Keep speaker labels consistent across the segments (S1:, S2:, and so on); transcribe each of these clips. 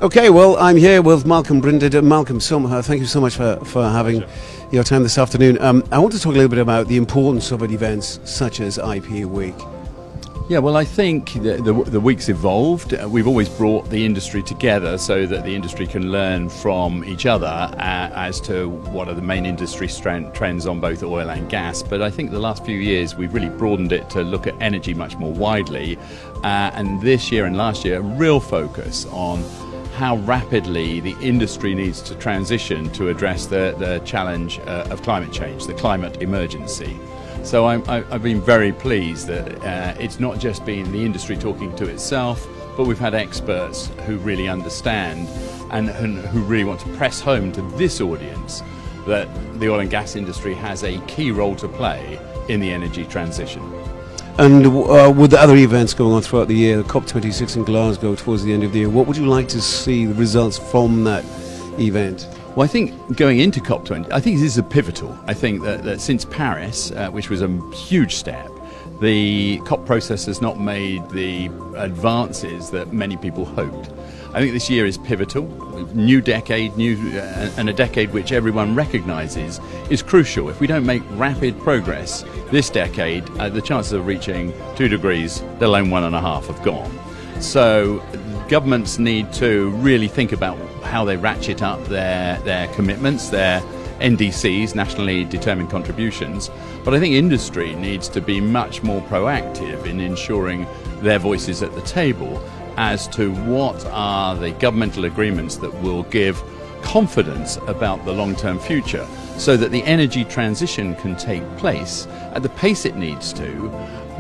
S1: Okay, well, I'm here with Malcolm Brinded. Malcolm, thank you so much for having your time this afternoon. I want to talk a little bit about the importance of events such as IP Week.
S2: Yeah, well, I think the week's evolved. We've always brought the industry together so that the industry can learn from each other as to what are the main industry trends on both oil and gas. But I think the last few years we've really broadened it to look at energy much more widely. And this year and last year, a real focus on how rapidly the industry needs to transition to address the challenge of climate change, the climate emergency. So I've been very pleased that it's not just been the industry talking to itself, but we've had experts who really understand and who really want to press home to this audience that the oil and gas industry has a key role to play in the energy transition.
S1: And with the other events going on throughout the year, the COP26 in Glasgow towards the end of the year, what would you like to see the results from that event?
S2: Well, I think going into COP20, I think this is a pivotal. I think that since Paris, which was a huge step, the COP process has not made the advances that many people hoped. I think this year is pivotal. New decade, and a decade which everyone recognises is crucial. If we don't make rapid progress this decade, the chances of reaching 2 degrees, let alone 1.5, have gone. So governments need to really think about how they ratchet up their commitments, their NDCs, nationally determined contributions. But I think industry needs to be much more proactive in ensuring their voices at the table as to what are the governmental agreements that will give confidence about the long-term future so that the energy transition can take place at the pace it needs to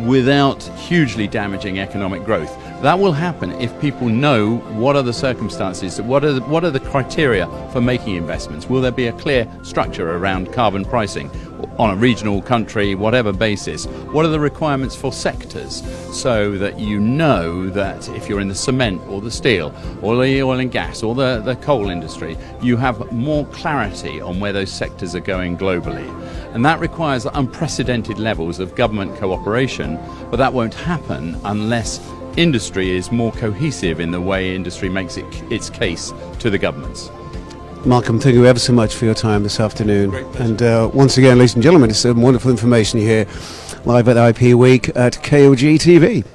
S2: without hugely damaging economic growth. That will happen if people know what are the circumstances, what are the criteria for making investments. Will there be a clear structure around carbon pricing on a regional, country, whatever basis? What are the requirements for sectors so that you know that if you're in the cement or the steel or the oil and gas or the coal industry, you have more clarity on where those sectors are going globally. And that requires unprecedented levels of government cooperation, but that won't happen unless industry is more cohesive in the way industry makes its case to the governments.
S1: Malcolm, thank you ever so much for your time this afternoon. And once again, ladies and gentlemen, it's some wonderful information here live at IP Week at KOG TV.